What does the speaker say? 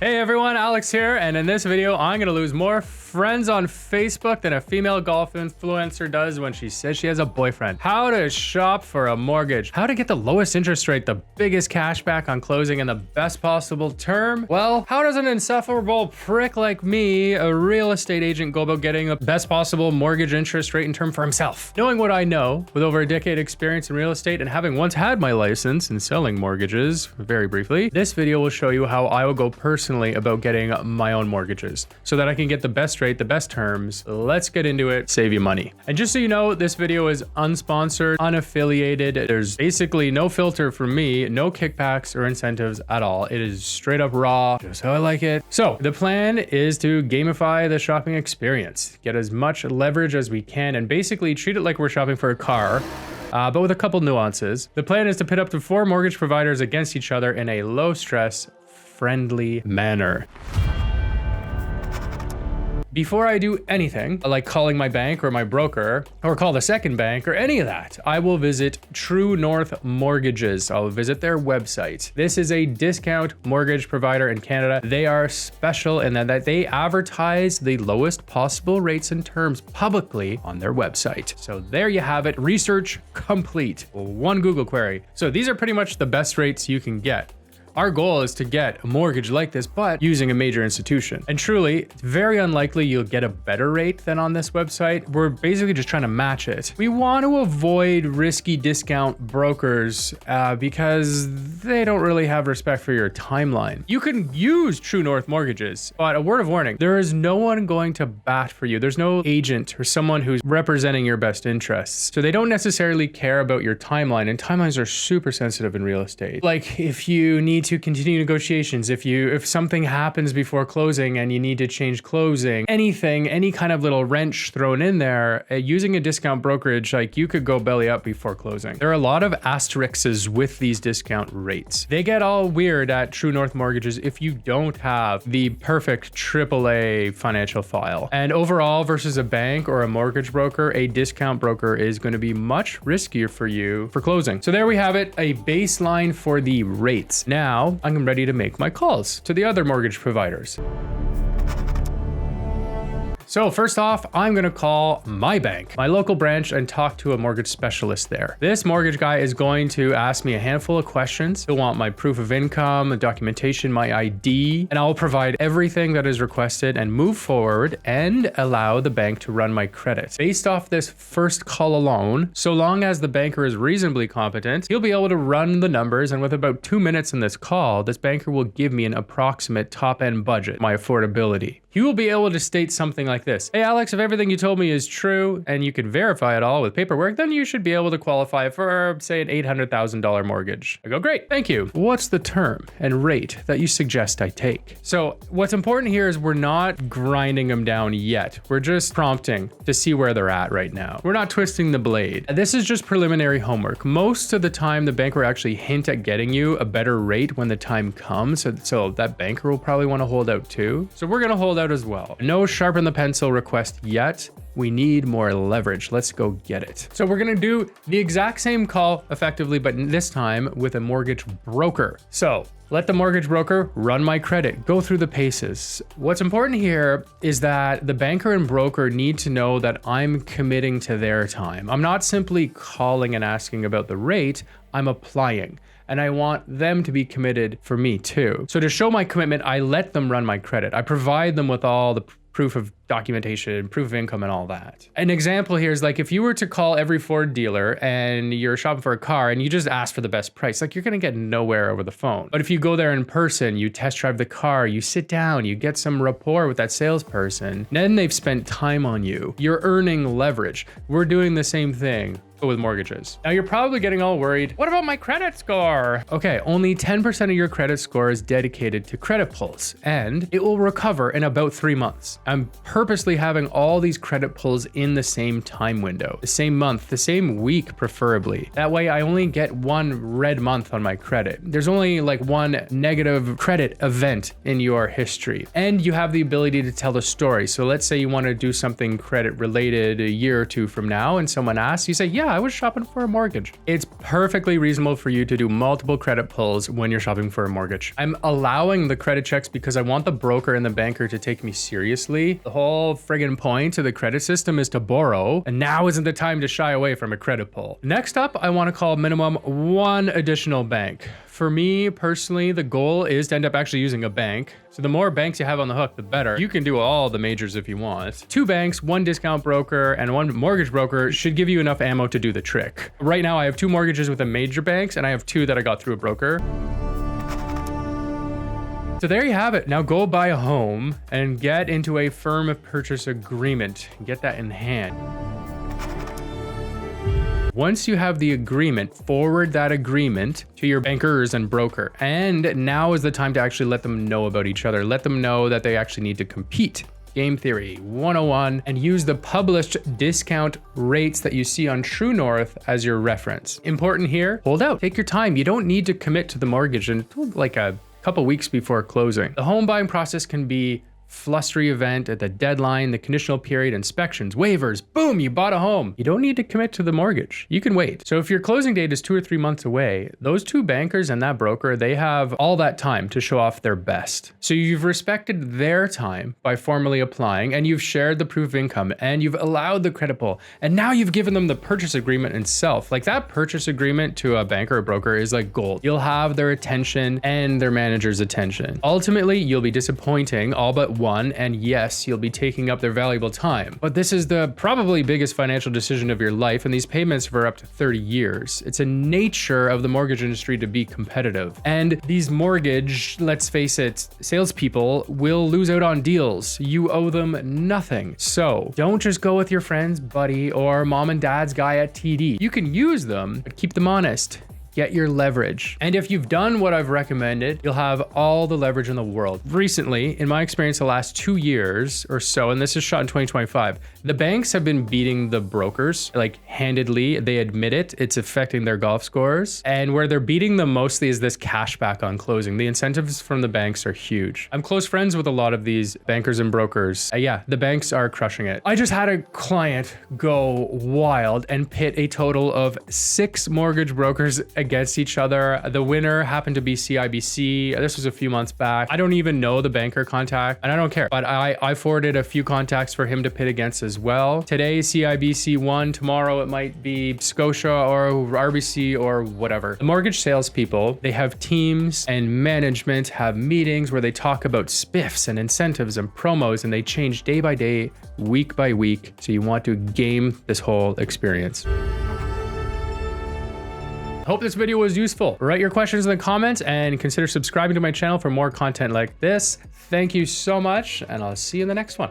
Hey everyone, Alex here, and in this video, I'm gonna lose more friends on Facebook than a female golf influencer does when she says she has a boyfriend. How to shop for a mortgage. How to get the lowest interest rate, the biggest cashback on closing, and the best possible term. Well, how does an insufferable prick like me, a real estate agent, go about getting the best possible mortgage interest rate and term for himself? Knowing what I know, with over a decade experience in real estate and having once had my license in selling mortgages, very briefly, this video will show you how I will go personally about getting my own mortgages so that I can get the best rate, the best terms. Let's get into it, save you money. And just so you know, this video is unsponsored, unaffiliated. There's basically no filter for me, no kickbacks or incentives at all. It is straight up raw, just how I like it. So the plan is to gamify the shopping experience, get as much leverage as we can, and basically treat it like we're shopping for a car. But with a couple nuances. The plan is to pit up to 4 mortgage providers against each other in a low stress, friendly manner. Before I do anything, like calling my bank or my broker, or call the second bank or any of that, I will visit True North Mortgages. I'll visit their website. This is a discount mortgage provider in Canada. They are special in that they advertise the lowest possible rates and terms publicly on their website. So there you have it, research complete. One Google query. So these are pretty much the best rates you can get. Our goal is to get a mortgage like this, but using a major institution. And truly, it's very unlikely you'll get a better rate than on this website. We're basically just trying to match it. We want to avoid risky discount brokers because they don't really have respect for your timeline. You can use True North Mortgages, but a word of warning, there is no one going to bat for you. There's no agent or someone who's representing your best interests. So they don't necessarily care about your timeline, and timelines are super sensitive in real estate. Like if you need to continue negotiations, if something happens before closing and you need to change closing, anything, any kind of little wrench thrown in there, using a discount brokerage, like you could go belly up before closing. There are a lot of asterisks with these discount rates. They get all weird at True North Mortgages if you don't have the perfect AAA financial file. And overall, versus a bank or a mortgage broker, a discount broker is going to be much riskier for you for closing. So there we have it, a baseline for the rates. Now, I'm ready to make my calls to the other mortgage providers. So first off, I'm gonna call my bank, my local branch, and talk to a mortgage specialist there. This mortgage guy is going to ask me a handful of questions. He'll want my proof of income, documentation, my ID, and I'll provide everything that is requested and move forward and allow the bank to run my credit. Based off this first call alone, so long as the banker is reasonably competent, he'll be able to run the numbers, and with about 2 minutes in this call, this banker will give me an approximate top-end budget, my affordability. He will be able to state something like this. Hey Alex, if everything you told me is true and you can verify it all with paperwork, then you should be able to qualify for, say, an $800,000 mortgage. I go, great, thank you. What's the term and rate that you suggest I take? So what's important here is we're not grinding them down yet. We're just prompting to see where they're at right now. We're not twisting the blade. This is just preliminary homework. Most of the time, the banker will actually hint at getting you a better rate when the time comes. So that banker will probably want to hold out too. So we're going to hold out as well. No sharpen the pencil request yet. We need more leverage. Let's go get it. So we're gonna do the exact same call effectively, but this time with a mortgage broker. So let the mortgage broker run my credit, go through the paces. What's important here is that the banker and broker need to know that I'm committing to their time. I'm not simply calling and asking about the rate, I'm applying. And I want them to be committed for me too. So to show my commitment, I let them run my credit. I provide them with all the proof of documentation, proof of income, and all that. An example here is like if you were to call every Ford dealer and you're shopping for a car and you just ask for the best price, like you're gonna get nowhere over the phone. But if you go there in person, you test drive the car, you sit down, you get some rapport with that salesperson, then they've spent time on you. You're earning leverage. We're doing the same thing with mortgages. Now you're probably getting all worried, what about my credit score? Okay, only 10% of your credit score is dedicated to credit pulls, and it will recover in about 3 months. I'm purposely having all these credit pulls in the same time window, the same month, the same week preferably. That way I only get one red month on my credit. There's only like one negative credit event in your history. And you have the ability to tell the story. So let's say you want to do something credit related a year or two from now and someone asks, you say, yeah, yeah, I was shopping for a mortgage. It's perfectly reasonable for you to do multiple credit pulls when you're shopping for a mortgage. I'm allowing the credit checks because I want the broker and the banker to take me seriously. The whole friggin' point of the credit system is to borrow, and now isn't the time to shy away from a credit pull. Next up, I want to call minimum one additional bank. For me personally, the goal is to end up actually using a bank. So the more banks you have on the hook, the better. You can do all the majors if you want. 2 banks, 1 discount broker, and 1 mortgage broker should give you enough ammo to do the trick. Right now, I have 2 mortgages with the major banks, and I have 2 that I got through a broker. So there you have it. Now go buy a home and get into a firm purchase agreement. Get that in hand. Once you have the agreement, forward that agreement to your bankers and broker. And now is the time to actually let them know about each other. Let them know that they actually need to compete. Game Theory 101, and use the published discount rates that you see on True North as your reference. Important here, hold out, take your time. You don't need to commit to the mortgage until like a couple weeks before closing. The home buying process can be flustery event at the deadline, the conditional period, inspections, waivers, boom, you bought a home. You don't need to commit to the mortgage. You can wait. So if your closing date is 2 or 3 months away, those 2 bankers and that broker, they have all that time to show off their best. So you've respected their time by formally applying, and you've shared the proof of income, and you've allowed the credit pull, and now you've given them the purchase agreement itself. Like that purchase agreement to a banker or broker is like gold. You'll have their attention and their manager's attention. Ultimately, you'll be disappointing all but one, and yes, you'll be taking up their valuable time. But this is the probably biggest financial decision of your life, and these payments for up to 30 years. It's a nature of the mortgage industry to be competitive. And these mortgage, let's face it, salespeople will lose out on deals. You owe them nothing. So don't just go with your friend's buddy or mom and dad's guy at TD. You can use them, but keep them honest. Get your leverage. And if you've done what I've recommended, you'll have all the leverage in the world. Recently, in my experience, the last 2 years or so, and this is shot in 2025, the banks have been beating the brokers, like handedly. They admit it. It's affecting their golf scores. And where they're beating them mostly is this cashback on closing. The incentives from the banks are huge. I'm close friends with a lot of these bankers and brokers. Yeah, the banks are crushing it. I just had a client go wild and pit a total of 6 mortgage brokers against each other. The winner happened to be CIBC. This was a few months back. I don't even know the banker contact, and I don't care, but I forwarded a few contacts for him to pit against as well. Today, CIBC won. Tomorrow, it might be Scotia or RBC or whatever. The mortgage salespeople, they have teams, and management have meetings where they talk about spiffs and incentives and promos, and they change day by day, week by week. So you want to game this whole experience. Hope this video was useful. Write your questions in the comments and consider subscribing to my channel for more content like this. Thank you so much, and I'll see you in the next one.